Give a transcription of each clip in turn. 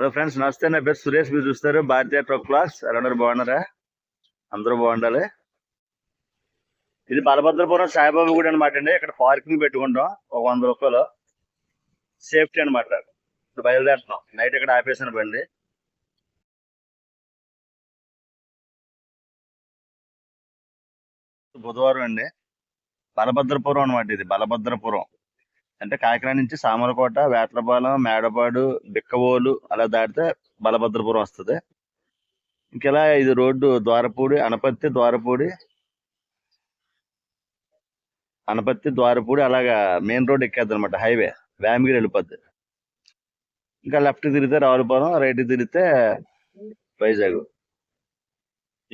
Hello friends, నమస్తే. నా పేరు సురేష్. మీరు చూస్తారు భారతీయ ట్రక్ క్లాస్. అందరూ బాగున్నారా? అందరూ బాగుండాలి. ఇది బలభద్రపురం సాయిబాబా గుడి అనమాట అండి. ఇక్కడ పార్కింగ్ పెట్టుకుంటాం. ఒక 100 రూపాయలు సేఫ్టీ అనమాట. ఇప్పుడు బయలుదేరుతాం. నైట్ ఇక్కడ ఆపేసాను బండి. బుధవారం అండి. బలభద్రపురం అనమాట. ఇది బలభద్రపురం అంటే కాకినాడ నుంచి సామర్లకోట, వేట్లపాలెం, మేడపాడు, బిక్కవోలు అలా దాటితే బలభద్రపురం వస్తుంది. ఇంకెలా ఇది రోడ్డు ద్వారపూడి, అనపత్తి, ద్వారపూడి అలాగా మెయిన్ రోడ్ ఎక్కేద్ది అనమాట. హైవే వేమగిరి వెళ్ళిపోద్ది. ఇంకా లెఫ్ట్ తిరిగితే రావులపురం, రైట్ తిరిగితే వైజాగ్.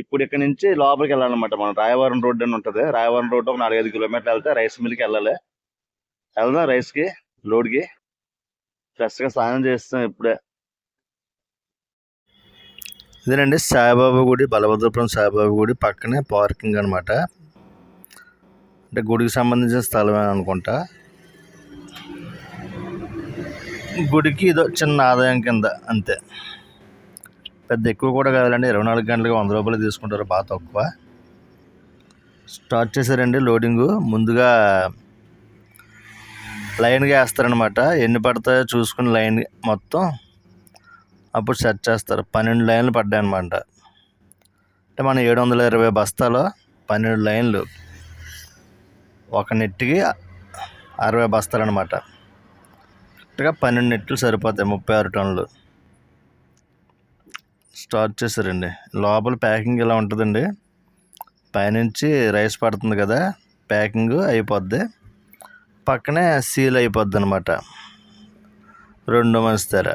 ఇప్పుడు ఇక్కడ నుంచి లోపలికి వెళ్ళాలన్నమాట. మనం రాయవరం రోడ్ అని ఉంటుంది. రాయవరం రోడ్ ఒక 4-5 కిలోమీటర్లు వెళ్తే రైస్ మిల్కి వెళ్ళాలి. వెళ్దాం రైస్కి, లోడ్కి. ఫ్రెష్గా స్నానం చేస్తాం ఇప్పుడే. ఇదేనండి సాయిబాబా గుడి, బలభద్రపురం సాయిబాబా గుడి పక్కనే పార్కింగ్ అనమాట. అంటే గుడికి సంబంధించిన స్థలమే అనుకుంటా. గుడికి ఇదో చిన్న ఆదాయం కింద అంతే, పెద్ద ఎక్కువ కూడా కాదండి. 24 గంటలకు 100 రూపాయలు తీసుకుంటారు, బాగా తక్కువ. స్టార్ట్ చేశారండి లోడింగు. ముందుగా లైన్గా వేస్తారనమాట. ఎన్ని పడతాయో చూసుకుని లైన్ మొత్తం అప్పుడు సెట్ చేస్తారు. 12 లైన్లు పడ్డాయి అనమాట. అంటే మనం 720 బస్తాలు 12 లైన్లు, ఒక నెట్టికి 60 బస్తాలు అనమాట. కరెక్ట్గా 12 నెట్లు సరిపోతాయి, 36 టన్నులు. స్టార్ట్ చేశారండి. లోపల ప్యాకింగ్ ఇలా ఉంటుందండి. పైనుంచి రైస్ పడుతుంది కదా, ప్యాకింగ్ అయిపోద్ది. పక్కనే సీల్ అయిపోద్ది అనమాట. 2 మనిషి తెర.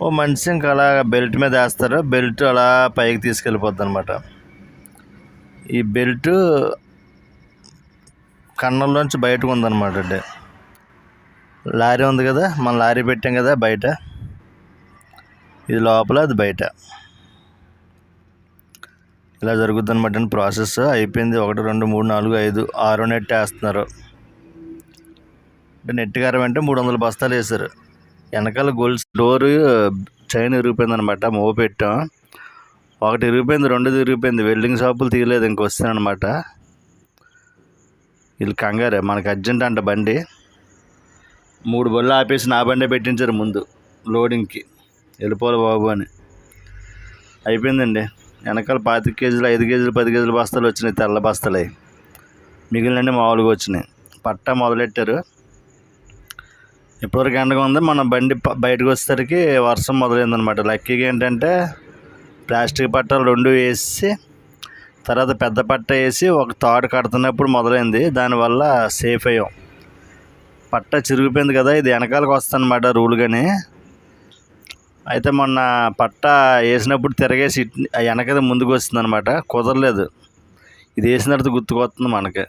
ఓ మనిషి ఇంకా అలా బెల్ట్ మీద వేస్తారు. బెల్ట్ అలా పైకి తీసుకెళ్ళిపోద్ది అనమాట. ఈ బెల్ట్ కన్నంలోంచి బయటకు ఉందన్నమాట అండి. లారీ ఉంది కదా, మనం లారీ పెట్టాం కదా బయట, ఇది లోపల, అది బయట. ఇలా జరుగుద్ది అనమాట అండి. ప్రాసెస్ అయిపోయింది. 1 2 3 4 5 6 నెట్ వేస్తున్నారు. అంటే నెట్ కారం అంటే 300 బస్తాలు వేశారు. వెనకాల గోల్స్ డోరు చైన్ ఇరిగిపోయింది అనమాట. మూవ పెట్టాం. ఒకటి ఇరిగిపోయింది, 2 ఇరిగిపోయింది. వెల్డింగ్ షాపులు తీయలేదు, ఇంకొస్తానమాట. వీళ్ళు కంగారే, మనకు అర్జెంట్ అంట బండి. 3 బళ్ళు ఆపేసి నా బండే పెట్టించారు ముందు లోడింగ్కి. వెళ్ళిపోవాలి బాబు అని. అయిపోయిందండి. వెనకాల 25 కేజీలు, 5 కేజీలు, 10 కేజీల బస్తాలు వచ్చినాయి, తెల్ల బస్తాలు. అవి మిగిలినన్నీ మామూలుగా వచ్చినాయి. పట్టా మొదలెట్టారు. ఇప్పటివరకు ఎండగా ఉంది. మన బండి బయటకు వచ్చేసరికి వర్షం మొదలైందనమాట. లక్కీగా ఏంటంటే ప్లాస్టిక్ పట్టాలు 2 వేసి తర్వాత పెద్ద పట్ట వేసి ఒక తాడు కడుతున్నప్పుడు మొదలైంది. దానివల్ల సేఫ్ అయ్యాం. పట్ట చిరిగిపోయింది కదా, ఇది వెనకాలకు వస్తుందన్నమాట రూల్. కానీ అయితే మొన్న పట్ట వేసినప్పుడు తిరగేసి వెనకది ముందుకు వస్తుంది అనమాట. కుదరలేదు. ఇది వేసిన తర్వాత గుర్తుకొస్తుంది మనకి.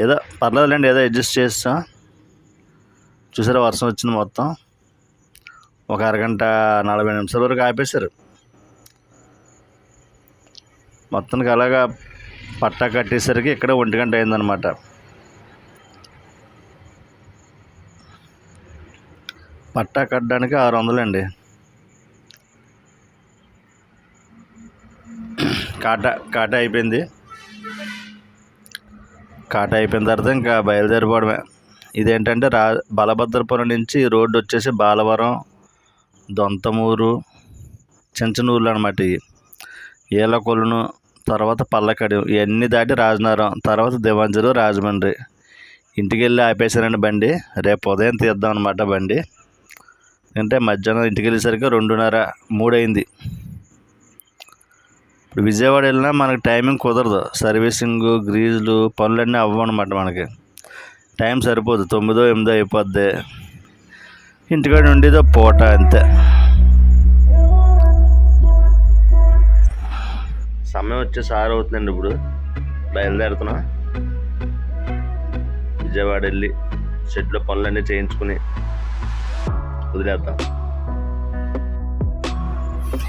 ఏదో పర్లేదులేండి, ఏదో అడ్జస్ట్ చేస్తాం. చూసారా వర్షం వచ్చింది. మొత్తం ఒక అరగంట 40 నిమిషాల వరకు ఆపేశారు. మొత్తానికి అలాగా పట్టా కట్టేసరికి ఇక్కడ 1 గంట అయిందనమాట. పట్టా కట్టడానికి 600 అండి. కాటా అయిపోయింది. కాటా అయిపోయిన తర్వాత ఇంకా బయలుదేరిపోవడమే. ఇదేంటంటే బలభద్రపురం నుంచి రోడ్డు వచ్చేసి బాలవరం, దొంతమూరు, చెంచనూరులు అనమాట. ఇవి ఏలకొలను, తర్వాత పల్లకడి, ఇవన్నీ దాటి రాజనగరం, తర్వాత దివంజరు, రాజమండ్రి. ఇంటికి వెళ్ళి ఆపేశారండి బండి. రేపు ఉదయం తీద్దాం అనమాట బండి. అంటే మధ్యాహ్నం ఇంటికి వెళ్ళేసరికి 2:30 3 అయింది. ఇప్పుడు విజయవాడ వెళ్ళినా మనకి టైమింగ్ కుదరదు. సర్వీసింగ్, గ్రీజులు పనులన్నీ అవ్వనమాట. మనకి టైం సరిపోదు. 9 8 అయిపోద్ది. ఇంటికాడ ఉండేదో పూట అంతే. సమయం వచ్చేసి 6 అవుతుందండి. ఇప్పుడు బయలుదేరుతున్నాం. విజయవాడ వెళ్ళి షెడ్లో పనులన్నీ చేయించుకుని వదిలేద్దాం.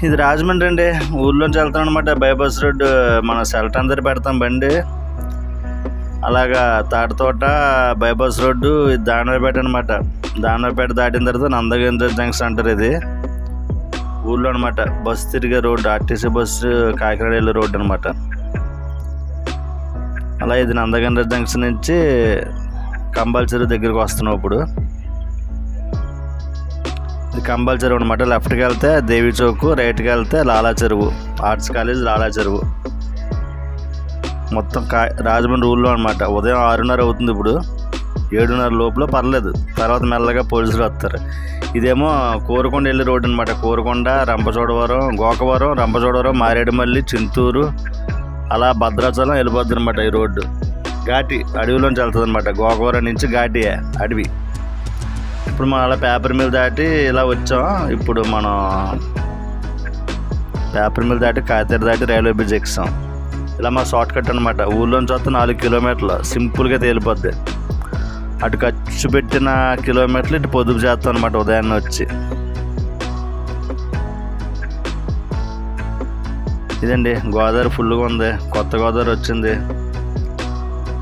ఇది రాజమండ్రి అండి. ఊర్లోంచి వెళ్తాం అనమాట. Bypass road. మన సెల్ట్ అందరి పెడతాం బండి. అలాగా తాటితోట బైపాస్ రోడ్డు దానవపేట అనమాట. దానవపేట దాటిన తర్వాత నందగేంద్ర జంక్షన్ అంటారు. ఇది ఊళ్ళో అనమాట. బస్సు తిరిగే రోడ్డు, ఆర్టీసీ బస్సు కాకినాడ వెళ్ళే రోడ్డు అనమాట. అలా ఇది నందగేంద్ర జంక్షన్ నుంచి కంపల్సరీ దగ్గరికి వస్తున్నాం. ఇప్పుడు ఇది కంపల్సరీ అనమాట. లెఫ్ట్కి వెళ్తే దేవి చౌక్, రైట్కి వెళ్తే లాలా చెరువు, ఆర్ట్స్ కాలేజ్ లాలా చెరువు. మొత్తం రాజమండ్రి ఊళ్ళో అనమాట. ఉదయం 6:30 అవుతుంది. ఇప్పుడు 7:30 లోపల పర్లేదు, తర్వాత మెల్లగా పోలీసులు వస్తారు. ఇదేమో కోరుకొండ వెళ్ళే రోడ్డు అనమాట. కోరుకొండ, రంపచోడవరం, గోకవరం, రంపచోడవరం, మారేడుమల్లి, చింతూరు, అలా భద్రాచలం వెళ్ళిపోద్ది అనమాట. ఈ రోడ్డు ఘాటి అడవిలోంచి వెళ్తుంది అనమాట. గోకవరం నుంచి ఘాటి అడవి. ఇప్పుడు మనం అలా పేపర్ మిల్ దాటి ఇలా వచ్చాం. ఇప్పుడు మనం పేపర్ మిల్ దాటి కాతేరు దాటి రైల్వే బ్రిడ్జ్ ఎక్కాం. ఇలా మా షార్ట్ కట్ అనమాట. ఊళ్ళోంచి వస్తే 4 కిలోమీటర్లు సింపుల్గా తేలిపోద్ది. అటు ఖర్చు పెట్టిన కిలోమీటర్లు ఇటు పొదుపు చేస్తాం అనమాట ఉదయాన్నే వచ్చి. ఇదండి గోదావరి ఫుల్గా ఉంది. కొత్త గోదావరి వచ్చింది.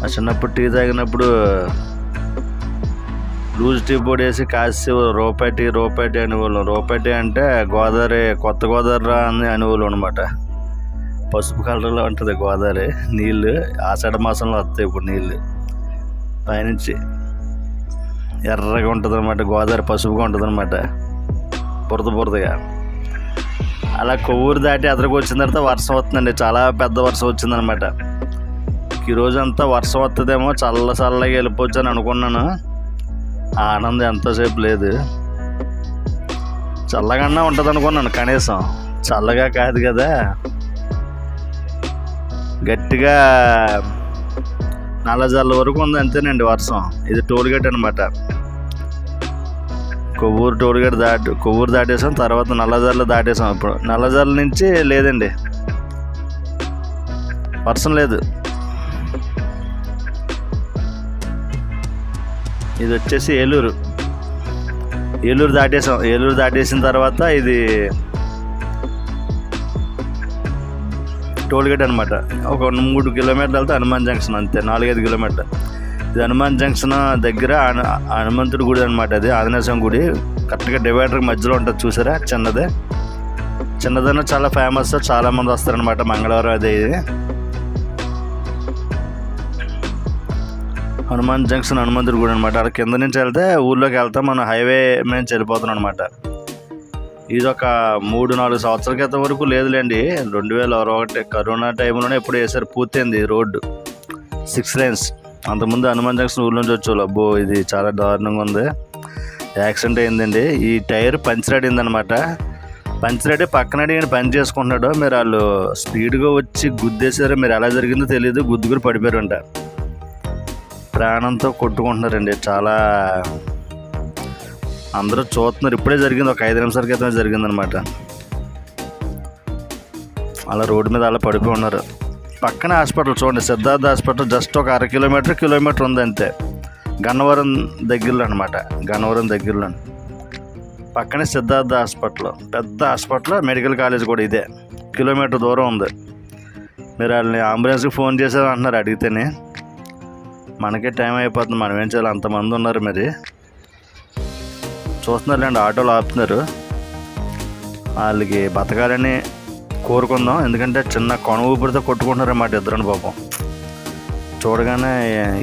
ఆ చిన్నప్పుడు టీ తాగినప్పుడు లూజ్ టీ పొడి వేసి కాసి రూపాయి టీ అనేవాళ్ళం. రూపాయి టీ అంటే గోదావరి, కొత్త గోదావరి అని అనేవాళ్ళు అనమాట. పసుపు కలర్లో ఉంటుంది గోదావరి నీళ్ళు. ఆషాఢ మాసంలో వస్తాయి ఇప్పుడు నీళ్ళు. పైనుంచి ఎర్రగా ఉంటుంది అనమాట గోదావరి, పసుపుగా ఉంటుంది అనమాట, బురదగా. అలా కొవ్వూరు దాటి ఎదురుకు వచ్చిన తర్వాత వర్షం వస్తుందండి. చాలా పెద్ద వర్షం వచ్చిందనమాట. ఈరోజంతా వర్షం వస్తుందేమో, చల్లగా వెళ్ళిపోవచ్చు అని అనుకున్నాను. ఆ ఆనందం ఎంతోసేపు లేదు. చల్లగానే ఉంటుంది అనుకున్నాను, కనీసం చల్లగా కాదు కదా. గట్టిగా నల్లజల్ల వరకు ఉంది అంతేనండి వర్షం. ఇది టోల్గేట్ అనమాట. కొవ్వూరు దాటేసాం. తర్వాత నల్లజల్ల దాటేసాం. ఇప్పుడు నల్లజల్ల నుంచి లేదండి, వర్షం లేదు. ఇది వచ్చేసి ఏలూరు దాటేసాం. ఏలూరు దాటేసిన తర్వాత ఇది టోల్గేట్ అనమాట. ఒక 3 కిలోమీటర్లు వెళ్తే హనుమాన్ జంక్షన్, అంతే 4-5 కిలోమీటర్లు. ఇది హనుమాన్ జంక్షన్ దగ్గర హనుమంతుడి గుడి అనమాట. అది ఆంజనేయ స్వామి గుడి. కరెక్ట్గా డివైడర్ మధ్యలో ఉంటుంది చూసారా, చిన్నదన్నా చాలా ఫేమస్. చాలామంది వస్తారనమాట మంగళవారం. అదే ఇది హనుమాన్ జంక్షన్, హనుమంతుడి గుడి అనమాట. అక్కడ కింద నుంచి వెళ్తే ఊళ్ళోకి వెళ్తాం. మనం హైవే మేము వెళ్ళిపోతున్నాం అనమాట. ఇది ఒక 3-4 సంవత్సరాల క్రితం వరకు లేదులేండి. 2021 కరోనా టైంలోనే ఎప్పుడు వేసారు, పూర్తయింది రోడ్డు 6 lanes. అంతకుముందు హనుమాన్ జంక్షన్ ఊళ్ళో నుంచి వచ్చేవాళ్ళు. అబ్బో ఇది చాలా దారుణంగా ఉంది. యాక్సిడెంట్ అయిందండి. ఈ టైర్ పంచర్ అడిందనమాట. పంచర్ అడి పక్కన అడిగిన పని చేసుకుంటున్నాడు. మీరు వాళ్ళు స్పీడ్గా వచ్చి గుద్దేశారో, మీరు ఎలా జరిగిందో తెలియదు, గుద్దుకుని పడిపోయారంట. ప్రాణంతో కొట్టుకుంటున్నారండి. చాలా అందరూ చూస్తున్నారు. ఇప్పుడే జరిగింది, ఒక 5 నిమిషాల క్రితమే జరిగిందనమాట. అలా రోడ్డు మీద అలా పడిపోయి ఉన్నారు. పక్కనే హాస్పిటల్ చూడండి, సిద్ధార్థ హాస్పిటల్. జస్ట్ ఒక 1/2 కిలోమీటర్ ఉంది అంతే. గన్నవరం దగ్గరలో అనమాట. గన్నవరం దగ్గరలో పక్కనే సిద్ధార్థ హాస్పిటల్, పెద్ద హాస్పిటల్. మెడికల్ కాలేజ్ కూడా ఇదే, కిలోమీటర్ దూరం ఉంది. మీరు వాళ్ళని అంబులెన్స్కి ఫోన్ చేశారు అంటున్నారు అడిగితేనే. మనకే టైం అయిపోతుంది, మనం ఏం చేయాలి, అంతమంది ఉన్నారు. మరి చూస్తున్నారులేండి, ఆటోలు ఆపుతున్నారు. వాళ్ళకి బతకాలని కోరుకుందాం. ఎందుకంటే చిన్న కొన ఊపిరితో కొట్టుకుంటున్నారన్నమాట ఇద్దరు పాపం. చూడగానే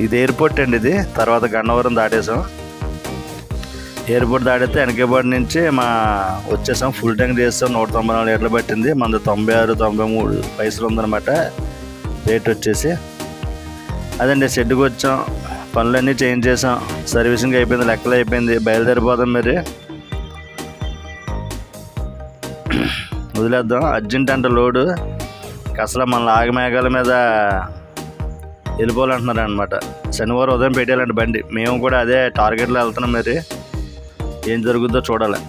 ఇది ఎయిర్పోర్ట్ అండి. ఇది తర్వాత గన్నవరం దాటేసాం. ఎయిర్పోర్ట్ దాటితే వెనకబడి నుంచి వచ్చేసాం. ఫుల్ ట్యాంక్ చేస్తాం. 194 లీటర్లు పట్టింది. మనది 96-93 పైసలు ఉందన్నమాట రేట్ వచ్చేసి. అదండి షెడ్కి వచ్చాం. పనులన్నీ చేంజ్ చేసాం. సర్వీసింగ్ అయిపోయింది, లెక్కలు అయిపోయింది. బయలుదేరిపోదాం. మరి వదిలేద్దాం. అర్జెంట్ అంటే లోడు అసలు మన ఆగమేఘాల మీద వెళ్ళిపోవాలంటున్నారు అనమాట. శనివారం ఉదయం పెట్టేయాలంటే బండి. మేము కూడా అదే టార్గెట్లో వెళ్తున్నాం. మరి ఏం జరుగుద్దో చూడాలి.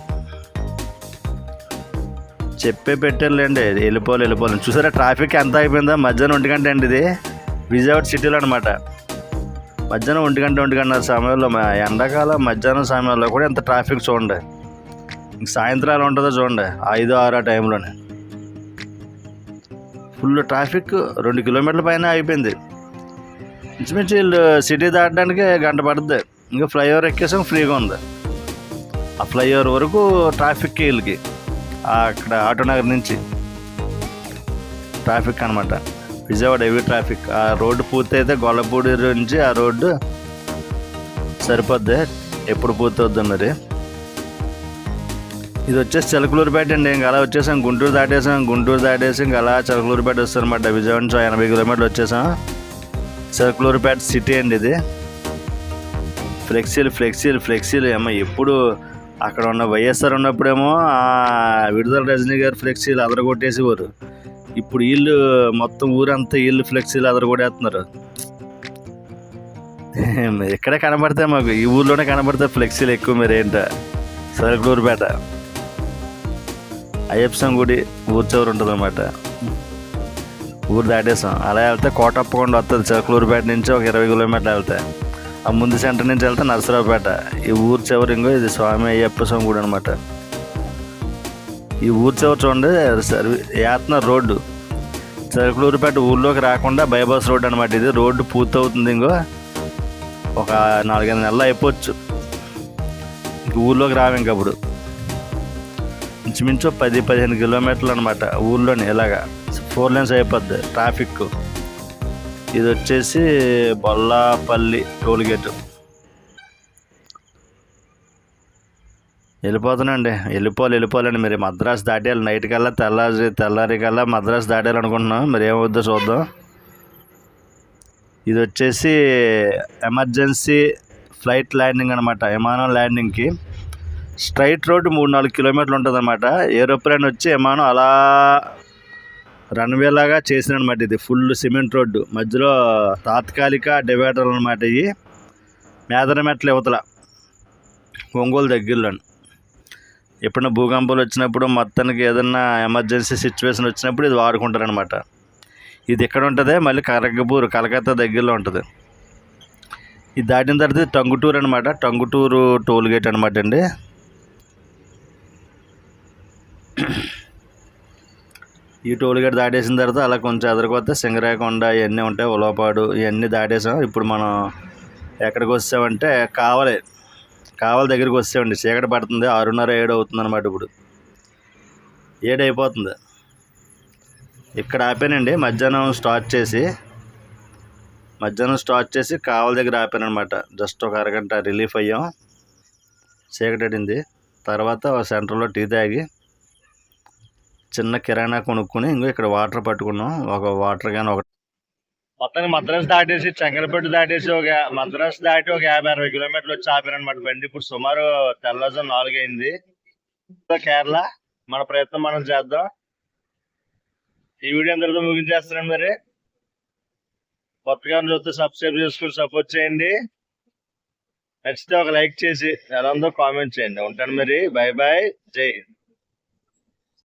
పెట్టారులేండి, వెళ్ళిపోవాలి. చూసారా ట్రాఫిక్ ఎంత అయిపోయిందో. మధ్యాహ్నం 1 గంట అండి. ఇది విజయవాడ సిటీలో అనమాట. మధ్యాహ్నం 1 గంట 1:30 సమయంలో, ఎండాకాలం మధ్యాహ్నం సమయంలో కూడా ఎంత ట్రాఫిక్ చూడండి. సాయంత్రాలు ఉంటుందో చూడండి, 5-6 ఆ టైంలోనే ఫుల్ ట్రాఫిక్. 2 కిలోమీటర్ల పైన అయిపోయింది. ఇంచుమించు వీళ్ళు సిటీ దాటడానికి గంట పడుతుంది. ఇంకా ఫ్లైఓవర్ ఎక్కేసాం, ఫ్రీగా ఉంది. ఆ ఫ్లైఓవర్ వరకు ట్రాఫిక్ వీళ్ళకి అక్కడ ఆటోనగర్ నుంచి ట్రాఫిక్ అనమాట. Vijayawada heavy traffic. ఆ రోడ్డు పూర్తి అయితే గొల్లపూడి నుంచి ఆ రోడ్డు సరిపోద్ది. ఎప్పుడు పూర్తవుద్ది మరి. ఇది వచ్చేసి చిలకలూరుపేట అండి. ఇంకా అలా వచ్చేసాం, గుంటూరు దాటేసి ఇంకా అలా చిలకలూరుపేట వస్తుంది అనమాట. విజయవాడ నుంచి 80 కిలోమీటర్లు వచ్చేసాం. చిలకలూరుపేట సిటీ అండి ఇది. ఫ్లెక్సీలు ఏమో ఎప్పుడు అక్కడ ఉన్న వైఎస్ఆర్ ఉన్నప్పుడేమో విడుదల రజనీ గారు ఫ్లెక్సీలు అదరగొట్టేసేవారు. ఇప్పుడు వీళ్ళు మొత్తం ఊరంతా వీళ్ళు ఫ్లెక్సీలు అదరగొట్టేస్తున్నారు. ఎక్కడే కనబడతాయి మాకు, ఈ ఊర్లోనే కనబడతాయి ఫ్లెక్సీలు ఎక్కువ. మీరు ఏంటో చిలకలూరుపేట అయ్యప్ప గుడి ఊరు చివరి ఉంటుంది అనమాట. ఊరు దాటేసాం. అలా వెళ్తే కోటప్పకొండ వస్తుంది. చిలకలూరుపేట నుంచి ఒక 20 కిలోమీటర్లు వెళ్తాయి. ఆ ముందు సెంటర్ నుంచి వెళ్తే నరసరావుపేట. ఈ ఊరు చివరి ఇంకో ఇది స్వామి అయ్యప్ప స్వామి గుడి అనమాట. ఈ ఊరు చివరి చూడండి యాత్న రోడ్డు. చిలకలూరుపేట ఊర్లోకి రాకుండా బైపాస్ రోడ్డు అనమాట. ఇది రోడ్డు పూర్తవుతుంది. ఇంకో ఒక 4-5 నెలలు అయిపోవచ్చు. ఇంక ఊర్లోకి రావు ఇంకప్పుడు. ఇంచుమించు 10-15 కిలోమీటర్లు అనమాట ఊర్లోని. ఇలాగా 4 lanes అయిపోద్ది ట్రాఫిక్. ఇది వచ్చేసి బొల్లాపల్లి టోల్గేట్. వెళ్ళిపోతానండి. వెళ్ళిపోవాలండి. మరి మద్రాసు దాటేయాలి. నైట్ కల్లా తెల్లారి కల్లా మద్రాసు దాటేయాలనుకుంటున్నాం. మరి ఏమవుద్దో చూద్దాం. ఇది వచ్చేసి ఎమర్జెన్సీ ఫ్లైట్ ల్యాండింగ్ అనమాట. విమానం ల్యాండింగ్కి స్ట్రైట్ రోడ్డు 3-4 కిలోమీటర్లు ఉంటుంది అనమాట. ఏరోప్లేన్ వచ్చి విమానం అలా రన్వే లాగా చేసినమాట. ఇది ఫుల్ సిమెంట్ రోడ్డు. మధ్యలో తాత్కాలిక డివైడర్లు అనమాట. ఇవి మేదరమెట్ల యువతల ఒంగోలు దగ్గరలో. ఎప్పుడైనా భూకంపాలు వచ్చినప్పుడు, మొత్తానికి ఏదన్నా ఎమర్జెన్సీ సిచ్యువేషన్ వచ్చినప్పుడు ఇది వాడుకుంటారనమాట. ఇది ఎక్కడ ఉంటుంది, మళ్ళీ కలకత్తా దగ్గరలో ఉంటుంది. ఇది దాటిన తర్వాత టంగుటూరు అనమాట. టంగుటూరు టోల్గేట్ అనమాట అండి. ఈ టోల్గేట్ దాటేసిన తర్వాత అలా కొంచెం ఎదురుకొస్తే సింగరాయకొండ ఇవన్నీ ఉంటాయి, ఉలవపాడు ఇవన్నీ దాటేసాం. ఇప్పుడు మనం ఎక్కడికి వచ్చామంటే కావలి దగ్గరికి వచ్చామండి. చీకటి పడుతుంది. 6:30-7 అవుతుంది అనమాట. ఇప్పుడు 7 అయిపోతుంది. ఇక్కడ ఆపానండి. మధ్యాహ్నం స్టార్ట్ చేసి కావలి దగ్గర ఆపాను అనమాట. జస్ట్ ఒక అరగంట రిలీఫ్ అయ్యాం. చీకటడింది. తర్వాత సెంటర్లో టీ తాగి చిన్న కిరాణా కొనుక్కొని ఇంకో ఇక్కడ వాటర్ పట్టుకున్నాం. ఒక వాటర్ క్యాన్ ఒకటి. మొత్తానికి మద్రాసు దాటేసి చెంగలపేట దాటేసి మద్రాసు దాటి ఒక 50-60 కిలోమీటర్లు వచ్చి ఆపారనమాట బండి. ఇప్పుడు సుమారు తెల్లవారుజాము 4 అయింది. కేరళ మన ప్రయత్నం మనం చేద్దాం. ఈ వీడియో అందరితో ముగించేస్తున్నాను. మరి కొత్తగా చూస్తే సబ్స్క్రైబ్ చేసుకుని సపోర్ట్ చేయండి. నచ్చితే ఒక లైక్ చేసి ఎలా ఉందో కామెంట్ చేయండి. ఉంటాను మరి. బై. జై హింద్.